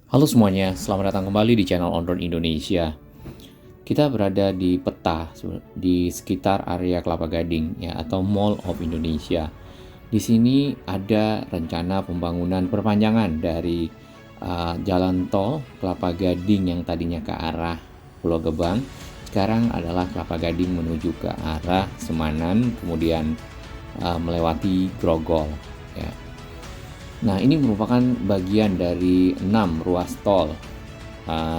Halo semuanya, selamat datang kembali di channel On Road Indonesia. Kita berada di peta di sekitar area Kelapa Gading ya atau Mall of Indonesia. Di sini ada rencana pembangunan perpanjangan dari jalan tol Kelapa Gading yang tadinya ke arah Pulau Gebang, sekarang adalah Kelapa Gading menuju ke arah Semanan, kemudian melewati Grogol ya. Nah, ini merupakan bagian dari 6 ruas tol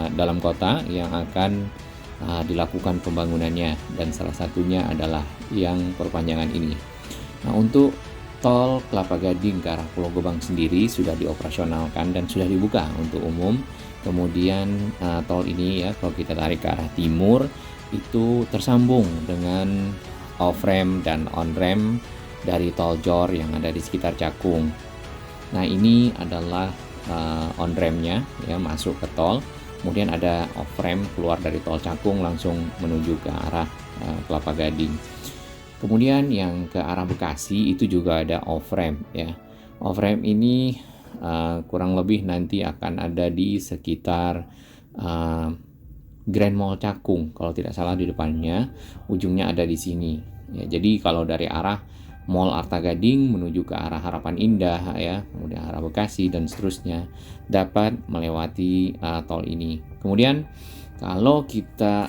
dalam kota yang akan dilakukan pembangunannya, dan salah satunya adalah yang perpanjangan ini. Nah, untuk tol Kelapa Gading ke arah Pulau Gebang sendiri sudah dioperasionalkan dan sudah dibuka untuk umum. Kemudian tol ini ya, kalau kita tarik ke arah timur itu tersambung dengan off-ramp dan on-ramp dari tol Jor yang ada di sekitar Cakung. Nah, ini adalah on-ramp-nya ya, masuk ke tol. Kemudian ada off-ramp keluar dari tol Cakung langsung menuju ke arah Kelapa Gading. Kemudian yang ke arah Bekasi itu juga ada off-ramp ya. Off-ramp ini kurang lebih nanti akan ada di sekitar Grand Mall Cakung kalau tidak salah, di depannya, ujungnya ada di sini ya. Jadi kalau dari arah Mall Arta Gading menuju ke arah Harapan Indah ya, kemudian arah Bekasi dan seterusnya dapat melewati tol ini. Kemudian kalau kita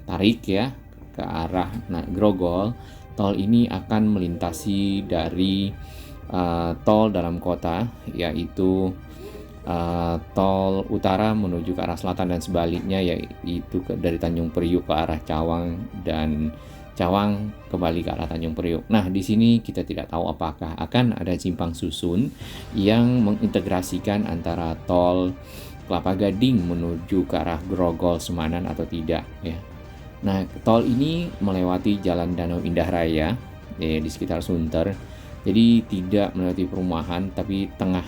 tarik ya ke arah Grogol, tol ini akan melintasi dari tol dalam kota, yaitu tol utara menuju ke arah selatan dan sebaliknya, yaitu dari Tanjung Priuk ke arah Cawang dan Cawang kembali ke arah Tanjung Priuk. Nah, di sini kita tidak tahu apakah akan ada simpang susun yang mengintegrasikan antara tol Kelapa Gading menuju ke arah Grogol Semanan atau tidak ya. Nah, tol ini melewati Jalan Danau Indah Raya ya, di sekitar Sunter. Jadi tidak melewati perumahan, tapi tengah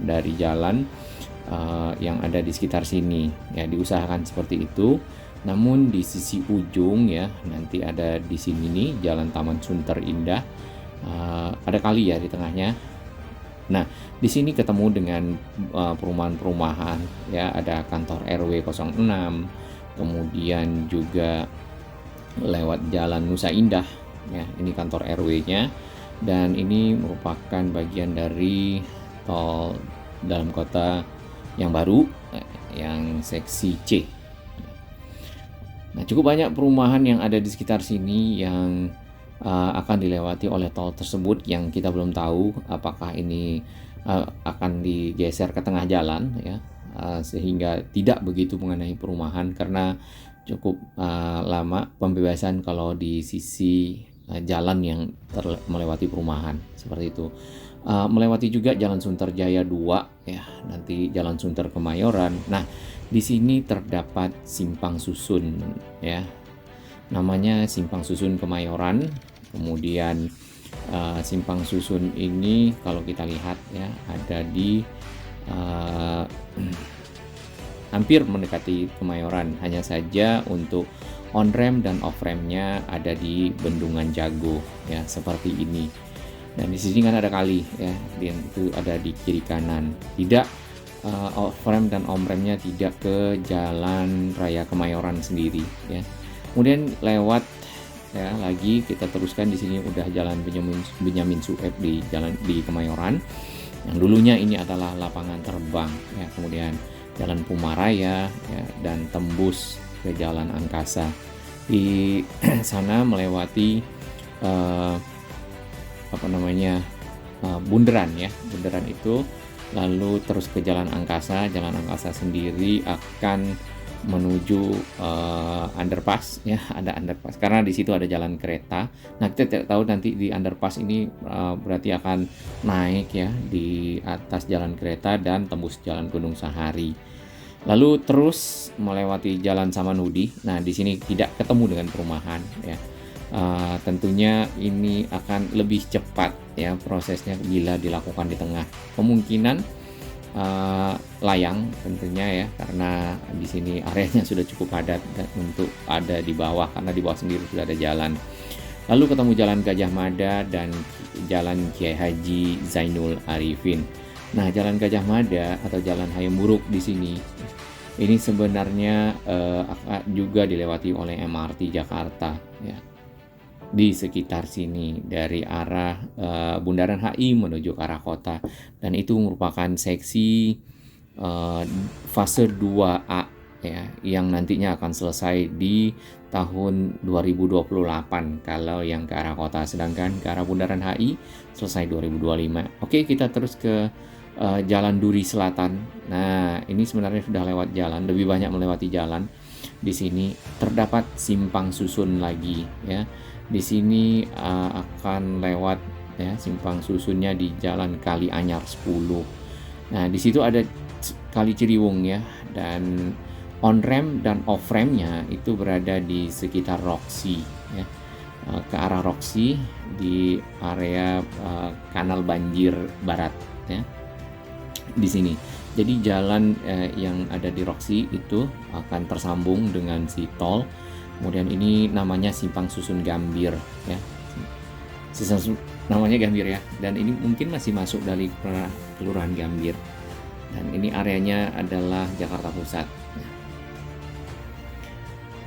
dari jalan yang ada di sekitar sini ya, diusahakan seperti itu. Namun di sisi ujung ya, nanti ada di sini nih Jalan Taman Sunter Indah, ada kali ya di tengahnya. Nah, di sini ketemu dengan perumahan-perumahan ya, ada kantor RW 06, kemudian juga lewat Jalan Nusa Indah ya, ini kantor RW-nya, dan ini merupakan bagian dari tol dalam kota yang baru yang seksi C. Nah, cukup banyak perumahan yang ada di sekitar sini yang akan dilewati oleh tol tersebut, yang kita belum tahu apakah ini akan digeser ke tengah jalan ya, sehingga tidak begitu mengenai perumahan, karena cukup lama pembebasan kalau di sisi jalan yang melewati perumahan seperti itu. Melewati juga Jalan Sunterjaya 2 ya, nanti Jalan Sunter Kemayoran. Nah, di sini terdapat simpang susun ya, namanya simpang susun Kemayoran. Kemudian simpang susun ini kalau kita lihat ya, ada di hampir mendekati Kemayoran, hanya saja untuk on ramp dan off rampnya ada di Bendungan Jago ya, seperti ini. Dan di sini kan ada kali ya, yang itu ada di kiri kanan. Tidak off ramp dan on rampnya tidak ke Jalan Raya Kemayoran sendiri ya. Kemudian lewat ya lagi, kita teruskan di sini udah Jalan Benyamin Sueb di Kemayoran, yang dulunya ini adalah lapangan terbang ya. Kemudian Jalan Pumaraya ya, dan tembus ke Jalan Angkasa. Di sana melewati bundaran ya, bundaran itu, lalu terus ke Jalan Angkasa. Jalan Angkasa sendiri akan menuju underpass ya, ada underpass karena di situ ada jalan kereta. Nah, kita tidak tahu nanti di underpass ini berarti akan naik ya di atas jalan kereta dan tembus Jalan Gunung Sahari. Lalu terus melewati Jalan Samanhudi. Nah, di sini tidak ketemu dengan perumahan ya. Tentunya ini akan lebih cepat ya prosesnya bila dilakukan di tengah. Kemungkinan layang tentunya ya, karena di sini areanya sudah cukup padat untuk ada di bawah, karena di bawah sendiri sudah ada jalan. Lalu ketemu Jalan Gajah Mada dan Jalan Kiai Haji Zainul Arifin. Nah, Jalan Gajah Mada atau Jalan Hayam Buruk di sini, ini sebenarnya juga dilewati oleh MRT Jakarta, ya. Di sekitar sini dari arah Bundaran HI menuju ke arah kota, dan itu merupakan seksi fase 2A, ya, yang nantinya akan selesai di tahun 2028 kalau yang ke arah kota, sedangkan ke arah Bundaran HI selesai 2025. Oke, kita terus ke Jalan Duri Selatan. Nah, ini sebenarnya sudah lewat jalan, lebih banyak melewati jalan. Di sini terdapat simpang susun lagi, ya. Di sini akan lewat, ya, simpang susunnya di Jalan Kali Anyar 10. Nah, di situ ada Kali Ciliwung, ya, dan on ramp dan off rampnya itu berada di sekitar Roxy, ya. Ke arah Roxy di area Kanal Banjir Barat, ya, di sini. Jadi jalan yang ada di Roxy itu akan tersambung dengan si tol. Kemudian ini namanya Simpang Susun Gambir, ya. Namanya Gambir, ya. Dan ini mungkin masih masuk dari Kelurahan Gambir. Dan ini areanya adalah Jakarta Pusat.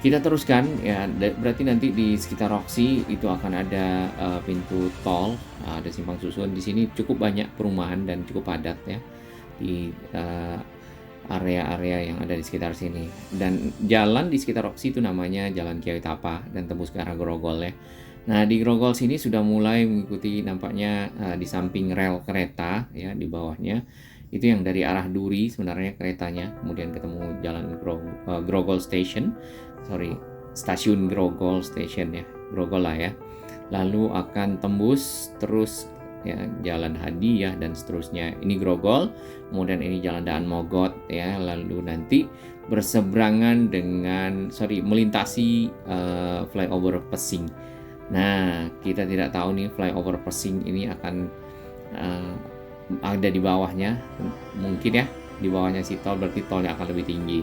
Kita teruskan, ya, berarti nanti di sekitar Roxy itu akan ada pintu tol, ada Simpang Susun. Di sini cukup banyak perumahan dan cukup padat, ya, di area-area yang ada di sekitar sini. Dan jalan di sekitar Roxy itu namanya Jalan Kiai Tapa dan tembus ke arah Grogol, ya. Nah, di Grogol sini sudah mulai mengikuti nampaknya di samping rel kereta, ya, di bawahnya itu yang dari arah Duri sebenarnya keretanya, kemudian ketemu Jalan Grogol Station, stasiun Grogol Station, ya, Grogol lah, ya. Lalu akan tembus terus, ya, Jalan Hadiah dan seterusnya. Ini Grogol, kemudian ini Jalan Daan Mogot, ya, lalu nanti berseberangan dengan melintasi flyover Pesing. Nah, kita tidak tahu nih flyover Pesing ini akan ada di bawahnya, mungkin, ya, di bawahnya si tol, berarti tolnya akan lebih tinggi.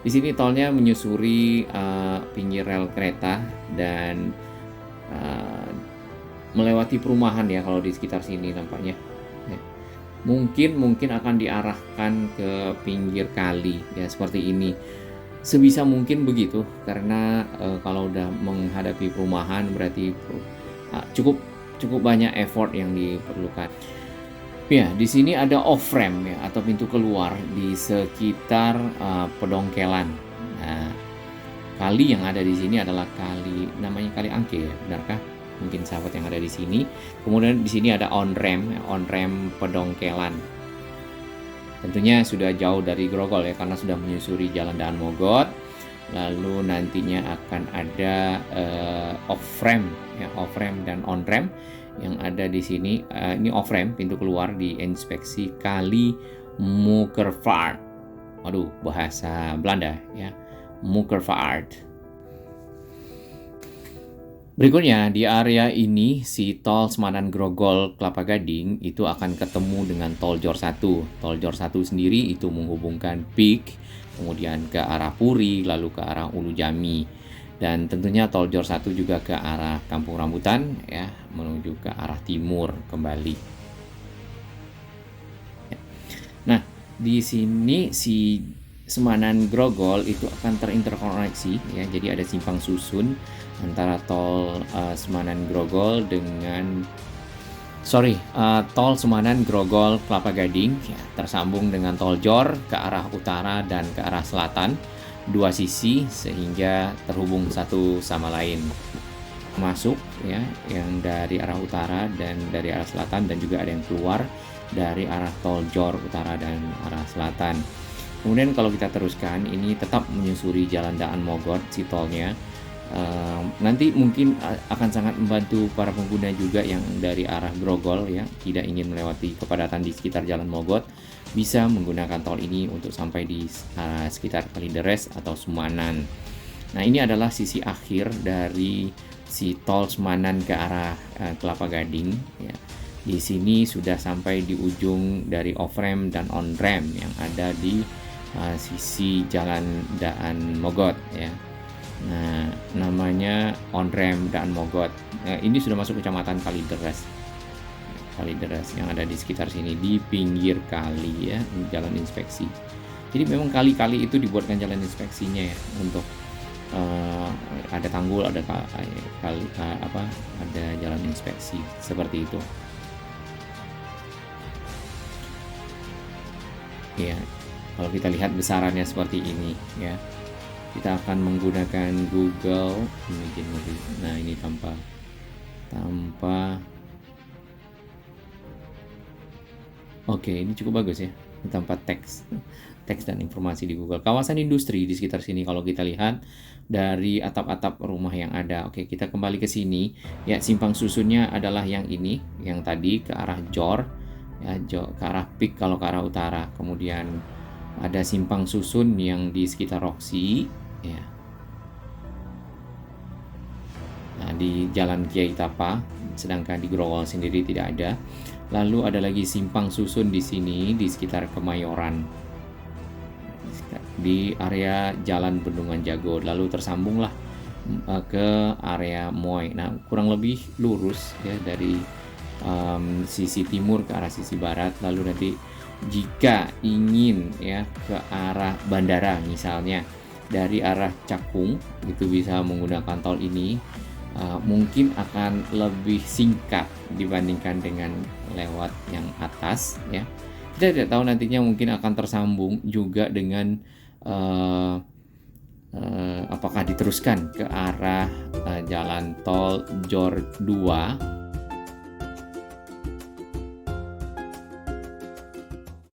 Di sini tolnya menyusuri pinggir rel kereta dan melewati perumahan, ya, kalau di sekitar sini nampaknya, ya. Mungkin akan diarahkan ke pinggir kali, ya, seperti ini. Sebisa mungkin begitu, karena kalau udah menghadapi perumahan berarti cukup banyak effort yang diperlukan. Ya, di sini ada off ramp, ya, atau pintu keluar di sekitar Pedongkelan. Nah, kali yang ada di sini adalah namanya Kali Angke, ya, benarkah? Mungkin sahabat yang ada di sini. Kemudian di sini ada on ramp Pedongkelan. Tentunya sudah jauh dari Grogol, ya, karena sudah menyusuri Jalan Daan Mogot. Lalu nantinya akan ada off ramp, ya, off ramp dan on ramp yang ada di sini. Ini off ramp pintu keluar di inspeksi Kali Mukervaart. Waduh, bahasa Belanda, ya, Mukervaart. Berikutnya, di area ini si tol Semanan Grogol Kelapa Gading itu akan ketemu dengan tol Jor 1. Tol Jor 1 sendiri itu menghubungkan Pik, kemudian ke arah Puri, lalu ke arah Ulu Jami. Dan tentunya tol Jor 1 juga ke arah Kampung Rambutan, ya, menuju ke arah timur kembali. Nah, di sini si Semanan Grogol itu akan terinterkoneksi, ya. Jadi ada simpang susun antara tol Semanan Grogol dengan tol Semanan Grogol Kelapa Gading, ya, tersambung dengan tol Jor ke arah utara dan ke arah selatan, dua sisi, sehingga terhubung satu sama lain. Masuk, ya, yang dari arah utara dan dari arah selatan, dan juga ada yang keluar dari arah tol Jor utara dan arah selatan. Kemudian kalau kita teruskan, ini tetap menyusuri Jalan Daan Mogot si tolnya. Nanti mungkin akan sangat membantu para pengguna juga yang dari arah Grogol, ya, tidak ingin melewati kepadatan di sekitar Jalan Mogot, bisa menggunakan tol ini untuk sampai di sekitar Kalideres atau Sumanan. Nah, ini adalah sisi akhir dari si tol Semanan ke arah Kelapa Gading, ya. Di sini sudah sampai di ujung dari off ramp dan on ramp yang ada di sisi Jalan Daan Mogot, ya. Nah, namanya on ramp Daan Mogot. Ini sudah masuk kecamatan Kalideres. Kalideres yang ada di sekitar sini, di pinggir kali ya, jalan inspeksi. Jadi memang kali-kali itu dibuatkan jalan inspeksinya ya, untuk ada tanggul, ada ada jalan inspeksi seperti itu. Ya, kalau kita lihat besarannya seperti ini ya. Kita akan menggunakan Google Imaginary. Nah, ini tanpa Oke, ini cukup bagus ya. Ini tanpa teks dan informasi di Google. Kawasan industri di sekitar sini kalau kita lihat dari atap-atap rumah yang ada. Oke, kita kembali ke sini. Ya, simpang susunnya adalah yang ini, yang tadi ke arah Jor, ya, ke arah Pik kalau ke arah utara. Kemudian ada simpang susun yang di sekitar Roxy, ya. Nah, di Jalan Kiai Tapa, sedangkan di Growol sendiri tidak ada. Lalu ada lagi simpang susun di sini di sekitar Kemayoran, di area Jalan Bendungan Jago. Lalu tersambunglah ke area Moy. Nah, kurang lebih lurus ya dari sisi timur ke arah sisi barat. Lalu nanti jika ingin ya ke arah bandara misalnya dari arah Cakung, itu bisa menggunakan tol ini. Mungkin akan lebih singkat dibandingkan dengan lewat yang atas ya. Kita tidak tahu nantinya mungkin akan tersambung juga dengan apakah diteruskan ke arah jalan tol Jor 2